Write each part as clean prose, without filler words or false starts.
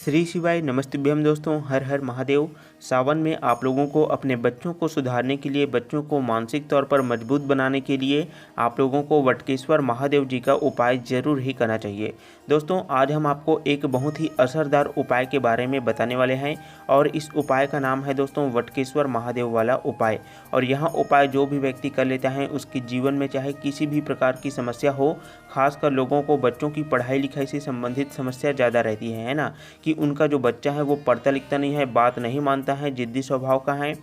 श्री शिवाय नमस्तुभ्यम दोस्तों, हर हर महादेव। सावन में आप लोगों को अपने बच्चों को सुधारने के लिए, बच्चों को मानसिक तौर पर मजबूत बनाने के लिए आप लोगों को वटकेश्वर महादेव जी का उपाय जरूर ही करना चाहिए। दोस्तों, आज हम आपको एक बहुत ही असरदार उपाय के बारे में बताने वाले हैं और इस उपाय का नाम है दोस्तों वटकेश्वर महादेव वाला उपाय। और यह उपाय जो भी व्यक्ति कर लेता है उसके जीवन में चाहे किसी भी प्रकार की समस्या हो, खासकर लोगों को बच्चों की पढ़ाई लिखाई से संबंधित समस्या ज़्यादा रहती है ना, कि उनका जो बच्चा है वो पढ़ता लिखता नहीं है, बात नहीं मानता है, जिद्दी स्वभाव का है,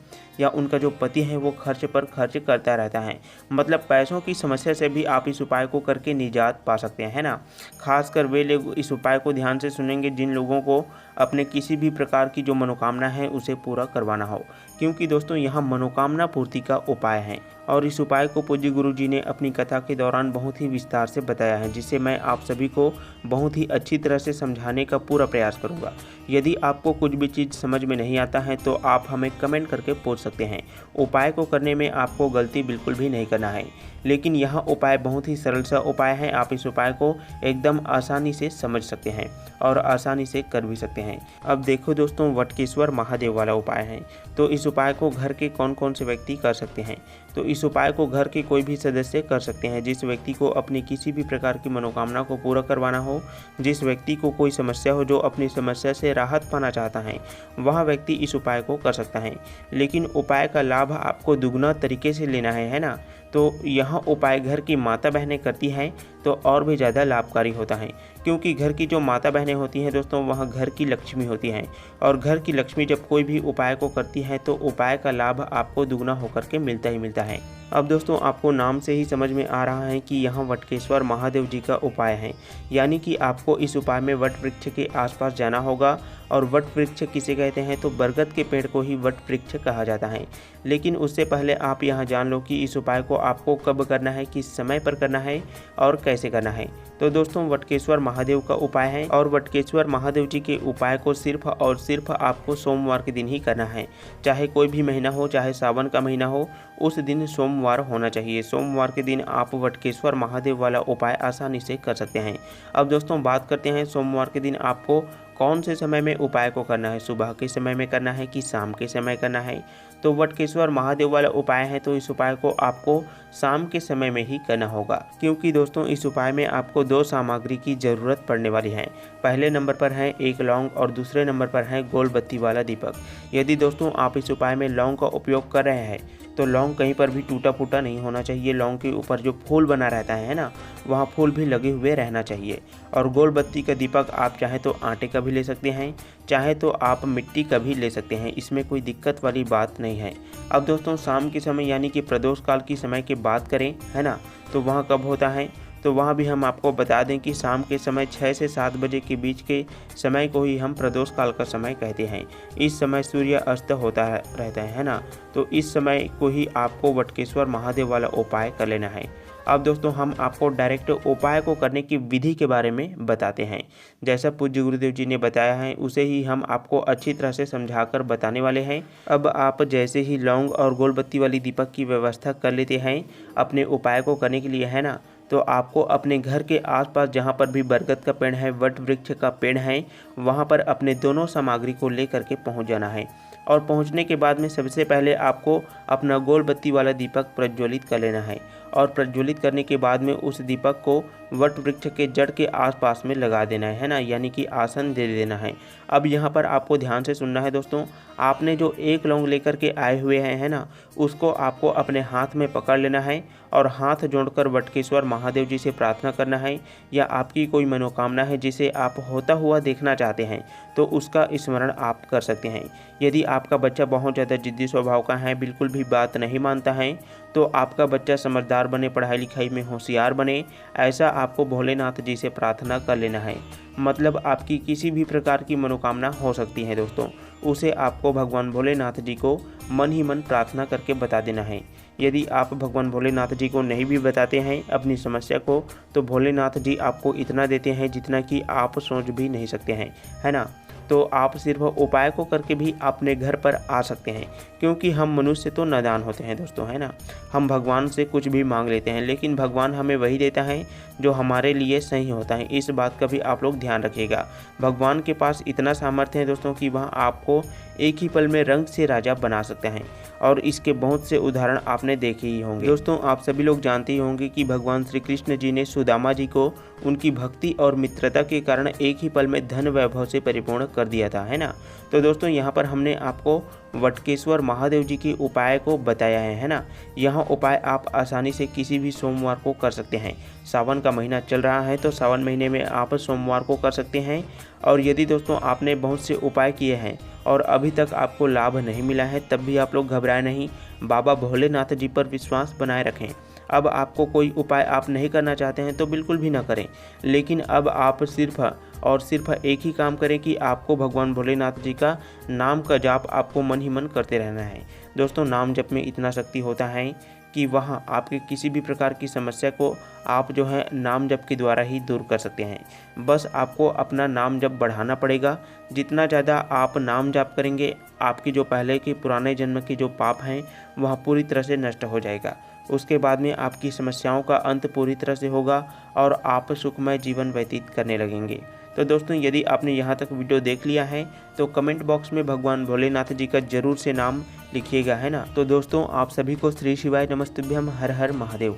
या उनका जो पति है वो खर्च पर खर्च करता रहता है। मतलब पैसों की समस्या से भी आप इस उपाय को करके निजात पा सकते हैं, है ना। खासकर वे लोग इस उपाय को ध्यान से सुनेंगे जिन लोगों को अपने किसी भी प्रकार की जो मनोकामना है उसे पूरा करवाना हो, क्योंकि दोस्तों यह मनोकामना पूर्ति का उपाय है। और इस उपाय को पूज्य गुरु जी ने अपनी कथा के दौरान बहुत ही विस्तार से बताया है, जिसे मैं आप सभी को बहुत ही अच्छी तरह से समझाने का पूरा प्रयास करूंगा। यदि आपको कुछ भी चीज़ समझ में नहीं आता है तो आप हमें कमेंट करके पूछ सकते हैं। उपाय को करने में आपको गलती बिल्कुल भी नहीं करना है, लेकिन यह उपाय बहुत ही सरल सा उपाय है। आप इस उपाय को एकदम आसानी से समझ सकते हैं और आसानी से कर भी सकते हैं। अब देखो दोस्तों, वटकेश्वर महादेव वाला उपाय है, तो इस उपाय को घर के कौन कौन से व्यक्ति कर सकते हैं। तो इस उपाय को घर के कोई भी सदस्य कर सकते हैं। जिस व्यक्ति को अपनी किसी भी प्रकार की मनोकामना को पूरा करवाना हो, जिस व्यक्ति को कोई समस्या हो, जो अपनी समस्या से राहत पाना चाहता है, वह व्यक्ति इस उपाय को कर सकता है। लेकिन उपाय का लाभ आपको दुगना तरीके से लेना है ना। तो यह उपाय घर की माता बहनें करती हैं तो और भी ज़्यादा लाभकारी होता है, क्योंकि घर की जो माता बहनें होती हैं दोस्तों, वह घर की लक्ष्मी होती हैं। और घर की लक्ष्मी जब कोई भी उपाय को करती है तो उपाय का लाभ आपको दुगना होकर के मिलता ही मिलता है। अब दोस्तों, आपको नाम से ही समझ में आ रहा है कि यह वटकेश्वर महादेव जी का उपाय है, यानी कि आपको इस उपाय में वट वृक्ष के आसपास जाना होगा। और वट वृक्ष किसे कहते हैं, तो बरगद के पेड़ को ही वट वृक्ष कहा जाता है। लेकिन उससे पहले आप यहां जान लो कि इस उपाय को आपको कब करना है, किस समय पर करना है और कैसे करना है। तो दोस्तों, वटकेश्वर महादेव का उपाय है और वटकेश्वर महादेव जी के उपाय को सिर्फ और सिर्फ आपको सोमवार के दिन ही करना है। चाहे कोई भी महीना हो, चाहे सावन का महीना हो, उस दिन सोमवार होना चाहिए। सोमवार के दिन आप वटकेश्वर महादेव वाला उपाय आसानी से कर सकते हैं। अब दोस्तों, बात करते हैं सोमवार के दिन आपको कौन से समय में उपाय को करना है, सुबह के समय में करना है कि शाम के समय करना है। तो वटकेश्वर महादेव वाला उपाय है, तो इस उपाय को आपको शाम के समय में ही करना होगा, क्योंकि दोस्तों इस उपाय में आपको दो सामग्री की जरूरत पड़ने वाली है। पहले नंबर पर है एक लौंग और दूसरे नंबर पर है गोल बत्ती वाला दीपक। यदि दोस्तों आप इस उपाय में लौंग का उपयोग कर रहे हैं तो लौंग कहीं पर भी टूटा फूटा नहीं होना चाहिए। लौंग के ऊपर जो फूल बना रहता है ना, वहाँ फूल भी लगे हुए रहना चाहिए। और गोल बत्ती का दीपक आप चाहे तो आटे का भी ले सकते हैं, चाहे तो आप मिट्टी का भी ले सकते हैं, इसमें कोई दिक्कत वाली बात नहीं है। अब दोस्तों, शाम के समय यानी कि प्रदोष काल की समय की बात करें, है ना, तो वहाँ कब होता है, तो वहाँ भी हम आपको बता दें कि शाम के समय 6 से 7 बजे के बीच के समय को ही हम प्रदोष काल का समय कहते हैं। इस समय सूर्य अस्त होता रहता है ना, तो इस समय को ही आपको वटकेश्वर महादेव वाला उपाय कर लेना है। अब दोस्तों, हम आपको डायरेक्ट उपाय को करने की विधि के बारे में बताते हैं। जैसा पूज्य गुरुदेव जी ने बताया है उसे ही हम आपको अच्छी तरह से समझाकर बताने वाले हैं। अब आप जैसे ही लौंग और गोलबत्ती वाली दीपक की व्यवस्था कर लेते हैं अपने उपाय को करने के लिए, है ना, तो आपको अपने घर के आसपास जहाँ पर भी बरगद का पेड़ है, वट वृक्ष का पेड़ है, वहाँ पर अपने दोनों सामग्री को लेकर के पहुँच जाना है। और पहुँचने के बाद में सबसे पहले आपको अपना गोल बत्ती वाला दीपक प्रज्वलित कर लेना है। और प्रज्वलित करने के बाद में उस दीपक को वट वृक्ष के जड़ के आसपास में लगा देना है ना, यानी कि आसन दे देना है। अब यहाँ पर आपको ध्यान से सुनना है दोस्तों, आपने जो एक लौंग लेकर के आए हुए हैं, है ना, उसको आपको अपने हाथ में पकड़ लेना है और हाथ जोड़कर वटकेश्वर महादेव जी से प्रार्थना करना है, या आपकी कोई मनोकामना है जिसे आप होता हुआ देखना चाहते हैं तो उसका स्मरण आप कर सकते हैं। यदि आपका बच्चा बहुत ज़्यादा जिद्दी स्वभाव का है, बिल्कुल भी बात नहीं मानता है, तो आपका बच्चा समझदार बने, पढ़ाई लिखाई में होशियार बने, ऐसा आपको भोलेनाथ जी से प्रार्थना कर लेना है। मतलब आपकी किसी भी प्रकार की मनोकामना हो सकती है दोस्तों, उसे आपको भगवान भोलेनाथ जी को मन ही मन प्रार्थना करके बता देना है। यदि आप भगवान भोलेनाथ जी को नहीं भी बताते हैं अपनी समस्या को, तो भोलेनाथ जी आपको इतना देते हैं जितना कि आप सोच भी नहीं सकते हैं, है ना। तो आप सिर्फ उपाय को करके भी अपने घर पर आ सकते हैं, क्योंकि हम मनुष्य तो नादान होते हैं दोस्तों, है ना। हम भगवान से कुछ भी मांग लेते हैं, लेकिन भगवान हमें वही देता है जो हमारे लिए सही होता है। इस बात का भी आप लोग ध्यान ध्यान रखिएगा। भगवान के पास इतना सामर्थ्य है दोस्तों कि वह आपको एक ही पल में रंग से राजा बना सकते हैं और इसके बहुत से उदाहरण आपने देखे ही होंगे। दोस्तों आप सभी लोग जानते ही होंगे कि भगवान श्री कृष्ण जी ने सुदामा जी को उनकी भक्ति और मित्रता के कारण एक ही पल में धन वैभव से परिपूर्ण कर दिया था, है ना। तो दोस्तों यहाँ पर हमने आपको वटकेश्वर महादेव जी के उपाय को बताया है ना। यह उपाय आप आसानी से किसी भी सोमवार को कर सकते हैं। सावन का महीना चल रहा है तो सावन महीने में आप सोमवार को कर सकते हैं। और यदि दोस्तों आपने बहुत से उपाय किए हैं और अभी तक आपको लाभ नहीं मिला है तब भी आप लोग घबराएं नहीं, बाबा भोलेनाथ जी पर विश्वास बनाए रखें। अब आपको कोई उपाय आप नहीं करना चाहते हैं तो बिल्कुल भी ना करें, लेकिन अब आप सिर्फ और सिर्फ एक ही काम करें कि आपको भगवान भोलेनाथ जी का नाम का जाप आपको मन ही मन करते रहना है। दोस्तों नाम जप में इतना शक्ति होता है कि वहाँ आपके किसी भी प्रकार की समस्या को आप जो है नाम जप के द्वारा ही दूर कर सकते हैं। बस आपको अपना नाम जप बढ़ाना पड़ेगा। जितना ज़्यादा आप नाम जप करेंगे आपकी जो पहले के पुराने जन्म के जो पाप हैं वह पूरी तरह से नष्ट हो जाएगा। उसके बाद में आपकी समस्याओं का अंत पूरी तरह से होगा और आप सुखमय जीवन व्यतीत करने लगेंगे। तो दोस्तों यदि आपने यहाँ तक वीडियो देख लिया है तो कमेंट बॉक्स में भगवान भोलेनाथ जी का जरूर से नाम लिखिएगा, है ना। तो दोस्तों आप सभी को श्री शिवाय नमस्तुभ्यम, हर हर महादेव।